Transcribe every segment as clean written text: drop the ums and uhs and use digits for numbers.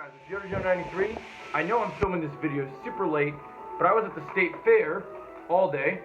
guys, it's Yoda93. I know I'm filming this video super late, but I was at the state fair all day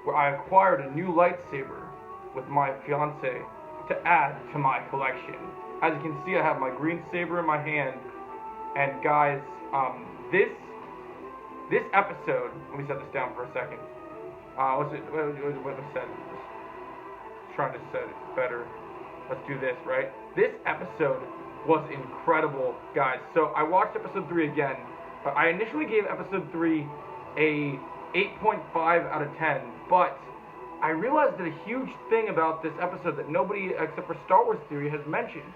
where I acquired a new lightsaber with my fiance to add to my collection. As you can see, I have my green saber in my hand, and guys, this episode, let me set this down for a second. What was said? Just trying to set it better. Let's do this, right? This episode was incredible, guys. So I watched episode 3 again. I initially gave episode 3 a 8.5 out of 10, but I realized that a huge thing about this episode that nobody except for Star Wars Theory has mentioned.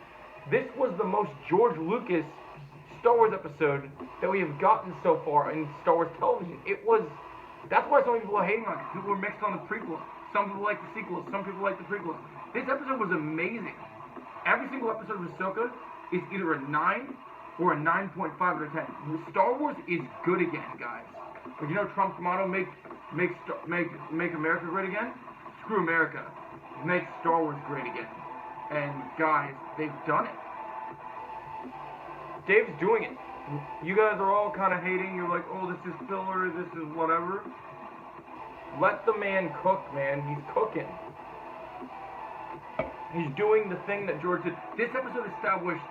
This was the most George Lucas Star Wars episode that we have gotten so far in Star Wars television. That's why so many people are hating on it. People were mixed on the prequel. Some people like the sequel. Some people like the prequel. This episode was amazing. Every single episode of Ahsoka is either a 9 or a 9.5 out of 10. Star Wars is good again, guys. But you know Trump's motto, make America great again? Screw America. Make Star Wars great again. And guys, they've done it. Dave's doing it. You guys are all kind of hating. You're like, oh, this is filler, this is whatever. Let the man cook, man. He's cooking. He's doing the thing that George did. This episode established.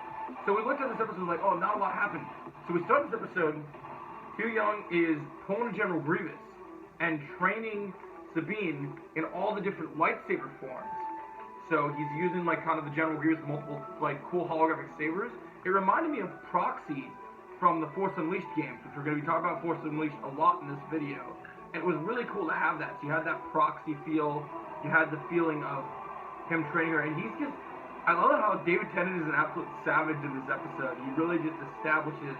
So we looked at this episode like, oh, not a lot happened. So we start this episode. Hugh Young is pulling General Grievous and training Sabine in all the different lightsaber forms. So he's using like kind of the General Grievous multiple like cool holographic sabers. It reminded me of Proxy from the Force Unleashed games, which we're going to be talking about Force Unleashed a lot in this video. And it was really cool to have that. So you had that Proxy feel. You had the feeling of him training her, and he's just, I love how David Tennant is an absolute savage in this episode. He really just establishes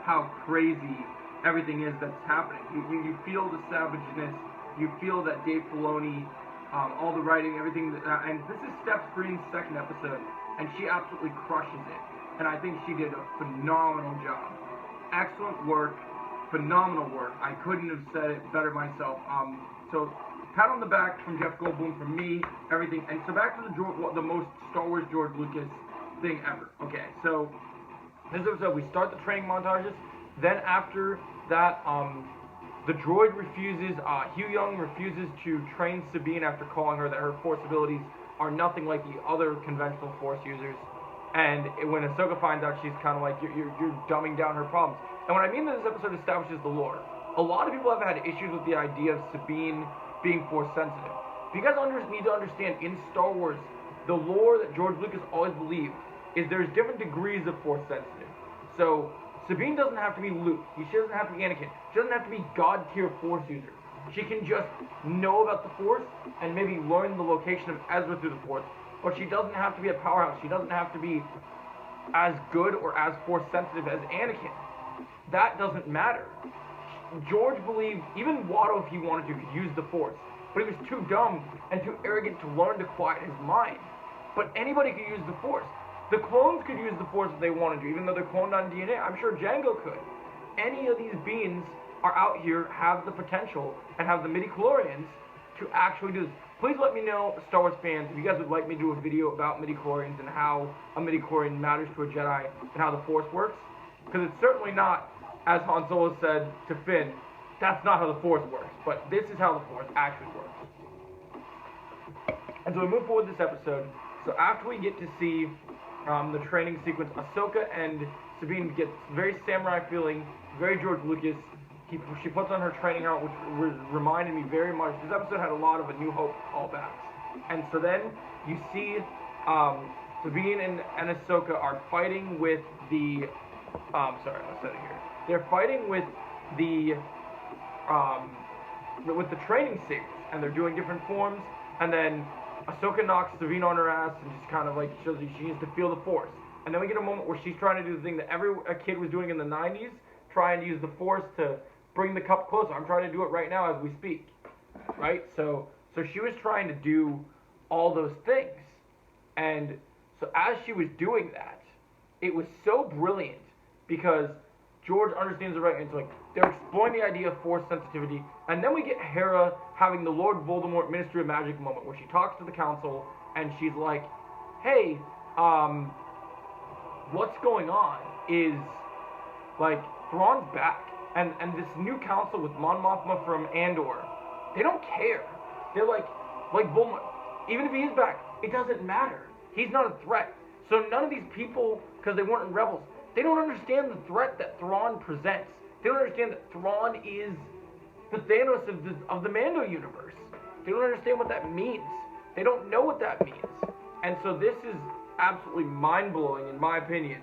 how crazy everything is that's happening. You feel the savageness, you feel that Dave Filoni, all the writing, everything, and this is Steph Green's second episode, and she absolutely crushes it. And I think she did a phenomenal job. Excellent work, phenomenal work. I couldn't have said it better myself. So pat on the back from Jeff Goldblum, from me, everything. And so back to the most Star Wars George Lucas thing ever. Okay, so this episode we start the training montages. Then after that, the droid refuses. Hugh Young refuses to train Sabine after calling her that her Force abilities are nothing like the other conventional Force users. And when Ahsoka finds out, she's kind of like, you're dumbing down her problems. And what I mean that this episode establishes the lore. A lot of people have had issues with the idea of Sabine being Force sensitive. You guys need to understand, in Star Wars, the lore that George Lucas always believed is there's different degrees of Force sensitive. So Sabine doesn't have to be Luke. She doesn't have to be Anakin. She doesn't have to be God tier Force user. She can just know about the Force and maybe learn the location of Ezra through the Force. But she doesn't have to be a powerhouse. She doesn't have to be as good or as Force sensitive as Anakin. That doesn't matter. George believed even Watto, if he wanted to, could use the Force, but he was too dumb and too arrogant to learn to quiet his mind. But anybody could use the Force. The clones could use the Force if they wanted to, even though they're cloned on DNA. I'm sure Jango could. Any of these beings are out here, have the potential, and have the midi-chlorians to actually do this. Please let me know, Star Wars fans, if you guys would like me to do a video about midi-chlorians and how a midi-chlorian matters to a Jedi and how the Force works. Because it's certainly not, as Han Solo said to Finn, that's not how the Force works. But this is how the Force actually works. And so we move forward this episode. So after we get to see the training sequence, Ahsoka and Sabine get very samurai feeling, very George Lucas. She puts on her training outfit, which reminded me very much. This episode had a lot of A New Hope callbacks. And so then you see Sabine and Ahsoka are fighting with the... sorry, I'll set it here. They're fighting with the training sabers, and they're doing different forms. And then Ahsoka knocks Sabine on her ass and just kind of like shows you she needs to feel the Force. And then we get a moment where she's trying to do the thing that every kid was doing in the 90s, trying to use the Force to bring the cup closer. I'm trying to do it right now as we speak, right? So she was trying to do all those things, and so as she was doing that, it was so brilliant because George understands the right, and it's like they're exploring the idea of Force sensitivity, and then we get Hera having the Lord Voldemort Ministry of Magic moment where she talks to the Council, and she's like, hey, what's going on is like, Thrawn's back, and this new council with Mon Mothma from Andor, they don't care. They're like Bulma, even if he is back, it doesn't matter. He's not a threat. So none of these people, because they weren't in Rebels, they don't understand the threat that Thrawn presents. They don't understand that Thrawn is the Thanos of the Mando universe. They don't understand what that means. They don't know what that means. And so this is absolutely mind-blowing, in my opinion,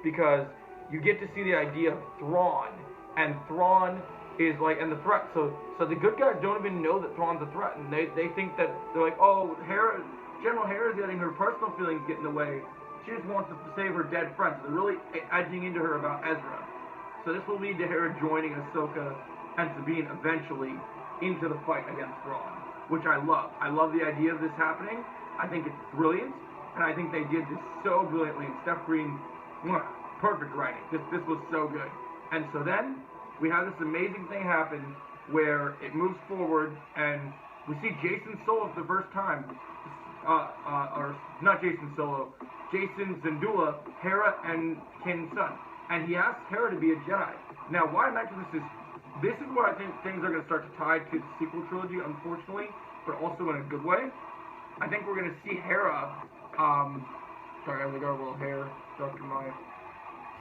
because you get to see the idea of Thrawn, and Thrawn is like, and the threat. So the good guys don't even know that Thrawn's a threat, and they think that they're like, oh, General Hera's letting her personal feelings get in the way. She just wants us to save her dead friends. They're really edging into her about Ezra. So this will lead to Hera joining Ahsoka and Sabine eventually into the fight against Thrawn, which I love. I love the idea of this happening. I think it's brilliant, and I think they did this so brilliantly. And Steph Green, perfect writing. This was so good. And so then we have this amazing thing happen where it moves forward, and we see Jason Solo for the first time. Or not Jason Solo, Jason Zandula, Hera and Kanan's son. And he asks Hera to be a Jedi. Now, why I mention this is where I think things are going to start to tie to the sequel trilogy, unfortunately, but also in a good way. I think we're going to see Hera, sorry, I'm going to go a little hair stuck in my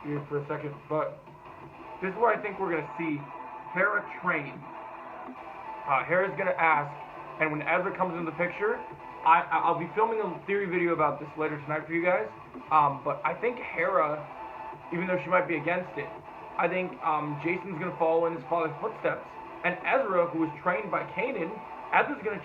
ear for a second, but this is where I think we're going to see Hera train. Hera's going to ask, and when Ezra comes into the picture, I'll be filming a theory video about this later tonight for you guys, but I think Hera, even though she might be against it, I think Jason's going to follow in his father's footsteps, and Ezra, who was trained by Kanan, Ezra's going to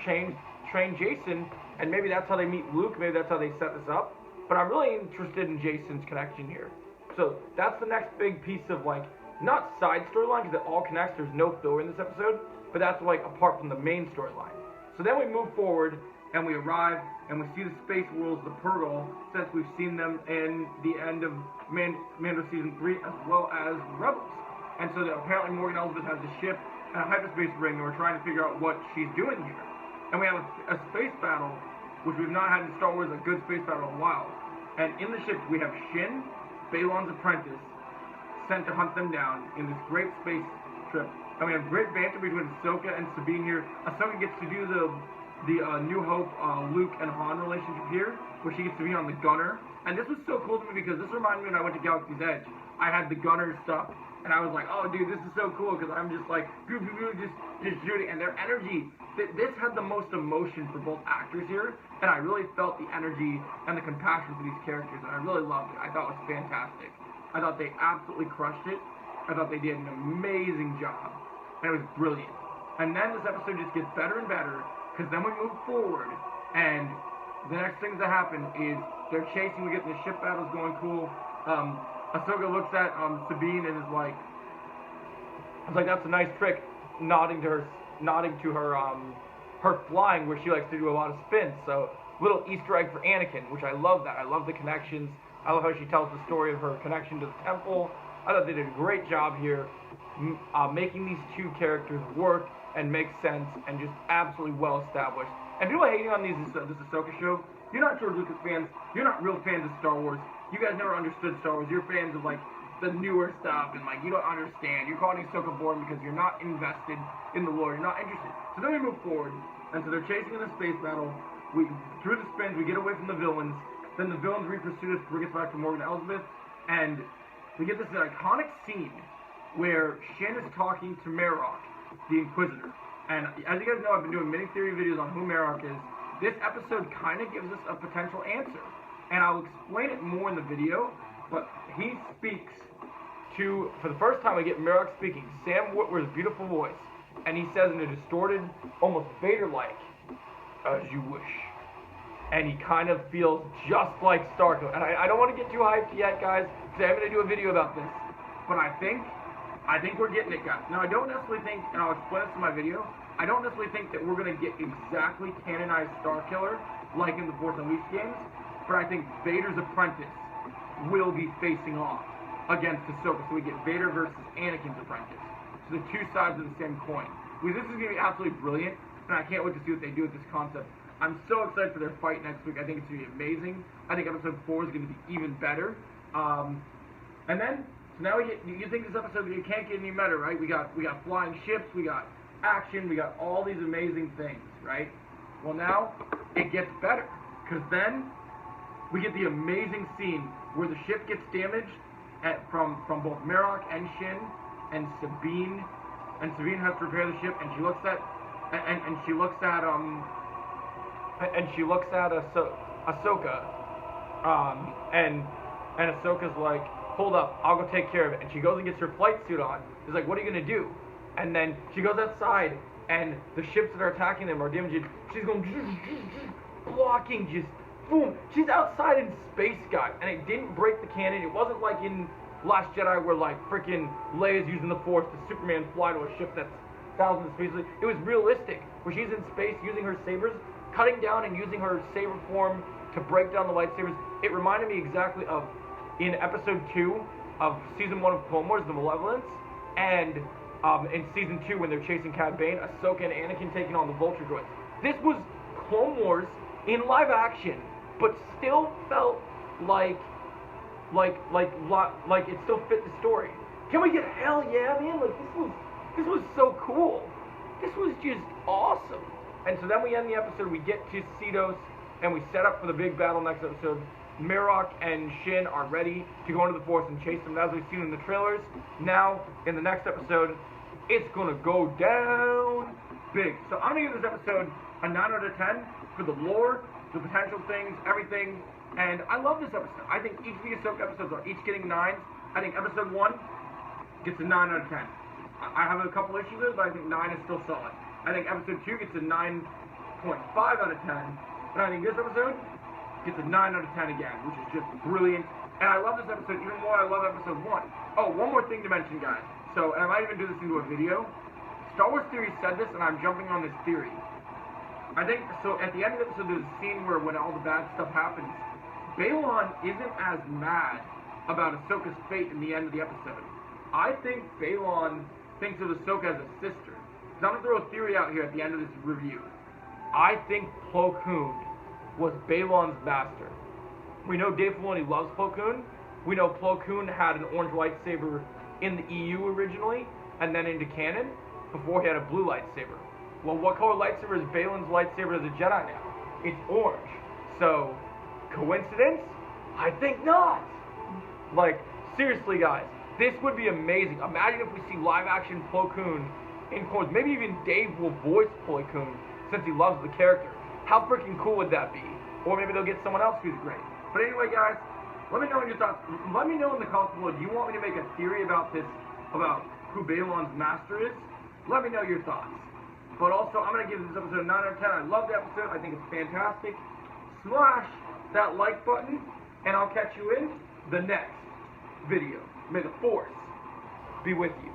train Jason, and maybe that's how they meet Luke, maybe that's how they set this up, but I'm really interested in Jason's connection here. So that's the next big piece of, like, not side storyline, because it all connects, there's no filler in this episode, but that's, like, apart from the main storyline. So then we move forward, and we arrive, and we see the space worlds, the Purgle, since we've seen them in the end of Mando Season 3, as well as Rebels. And so apparently Morgan Elsbeth has a ship and a hyperspace ring, and we're trying to figure out what she's doing here. And we have a space battle, which we've not had in Star Wars, a good space battle in a while. And in the ship, we have Shin, Balon's apprentice, sent to hunt them down in this great space trip. And we have great banter between Ahsoka and Sabine here. Ahsoka gets to do the New Hope, Luke and Han relationship here, where she gets to be on the gunner. And this was so cool to me because this reminded me when I went to Galaxy's Edge. I had the gunner stuff, and I was like, oh, dude, this is so cool because I'm just like, just shooting. And their energy, this had the most emotion for both actors here, and I really felt the energy and the compassion for these characters, and I really loved it. I thought it was fantastic. I thought they absolutely crushed it. I thought they did an amazing job, and it was brilliant. And then this episode just gets better and better, because then we move forward, and the next things that happen is they're chasing, we get the ship battles going cool. Ahsoka looks at Sabine and is like, that's a nice trick, nodding to her her flying, where she likes to do a lot of spins. So little Easter egg for Anakin, which I love that. I love the connections. I love how she tells the story of her connection to the temple. I thought they did a great job here making these two characters work and make sense and just absolutely well established. And people are hating on this Ahsoka show. You're not George Lucas fans. You're not real fans of Star Wars. You guys never understood Star Wars. You're fans of, like, the newer stuff, and, like, you don't understand. You're calling Ahsoka boring because you're not invested in the lore. You're not interested. So then we move forward, and so they're chasing in the space battle. Through the spins, we get away from the villains. Then the villains re-pursue us, bring us back to Morgan Elsbeth, and we get this iconic scene where Shin is talking to Marok, the Inquisitor. And as you guys know, I've been doing many theory videos on who Marok is. This episode kind of gives us a potential answer. And I'll explain it more in the video, but he speaks to, for the first time I get Marok speaking, Sam Witwer's beautiful voice. And he says in a distorted, almost Vader-like, as you wish. And he kind of feels just like Starkiller. And I don't want to get too hyped yet, guys, because I'm going to do a video about this. But I think we're getting it, guys. Now, I don't necessarily think, and I'll explain this in my video, I don't necessarily think that we're going to get exactly canonized Starkiller like in the Force Unleashed games, but I think Vader's apprentice will be facing off against Ahsoka. So we get Vader versus Anakin's apprentice. So the two sides of the same coin. This is going to be absolutely brilliant, and I can't wait to see what they do with this concept. I'm so excited for their fight next week. I think it's going to be amazing. I think episode 4 is going to be even better. And then So now you think this episode, it can't get any better, right? We got flying ships, we got action, we got all these amazing things, right? Well, now it gets better, because then we get the amazing scene where the ship gets damaged from both Marok and Shin, and Sabine has to repair the ship, and she looks at Ahsoka, and Ahsoka's like, hold up, I'll go take care of it. And she goes and gets her flight suit on. She's like, what are you gonna do? And then she goes outside, and the ships that are attacking them are damaged. She's going blocking, just boom. She's outside in space, guys, and it didn't break the canon. It wasn't like in Last Jedi where like freaking Leia's using the Force to Superman fly to a ship that's thousands of space. It was realistic, where she's in space using her sabers, cutting down and using her saber form to break down the lightsabers. It reminded me exactly of in episode 2 of season 1 of Clone Wars, The Malevolence, and in season 2 when they're chasing Cad Bane, Ahsoka and Anakin taking on the Vulture droids. This was Clone Wars in live action, but still felt like it still fit the story. Can we get hell yeah, man? Like this was so cool. This was just awesome. And so then we end the episode, we get to Cedos, and we set up for the big battle next episode. Marok and Shin are ready to go into the Force and chase them, as we've seen in the trailers. Now, in the next episode, it's gonna go down big. So I'm gonna give this episode a 9 out of 10 for the lore, the potential things, everything. And I love this episode. I think each of the Ahsoka episodes are each getting 9s. I think episode 1 gets a 9 out of 10. I have a couple issues with it, but I think 9 is still solid. I think episode 2 gets a 9.5 out of 10. And I think this episode gets a 9 out of 10 again, which is just brilliant. And I love this episode even more than I love episode 1. Oh, one more thing to mention, guys. So, and I might even do this into a video. Star Wars Theory said this, and I'm jumping on this theory. I think, so at the end of the episode, there's a scene where when all the bad stuff happens, Baylan isn't as mad about Ahsoka's fate in the end of the episode. I think Baylan thinks of Ahsoka as a sister. So I'm going to throw a theory out here at the end of this review. I think Plo Koon was Baylan's master. We know Dave Filoni loves Plo Koon. We know Plo Koon had an orange lightsaber in the EU originally, and then into canon, before he had a blue lightsaber. Well, what color lightsaber is Baylan's lightsaber as a Jedi now? It's orange. So, coincidence? I think not. Like, seriously, guys, this would be amazing. Imagine if we see live-action Plo Koon in Clone Wars. Maybe even Dave will voice Plo Koon, since he loves the character. How freaking cool would that be? Or maybe they'll get someone else who's great. But anyway, guys, let me know your thoughts. Let me know in the comments below. Do you want me to make a theory about this, about who Baylan's master is? Let me know your thoughts. But also, I'm going to give this episode a 9 out of 10. I love the episode. I think it's fantastic. Smash that like button, and I'll catch you in the next video. May the Force be with you.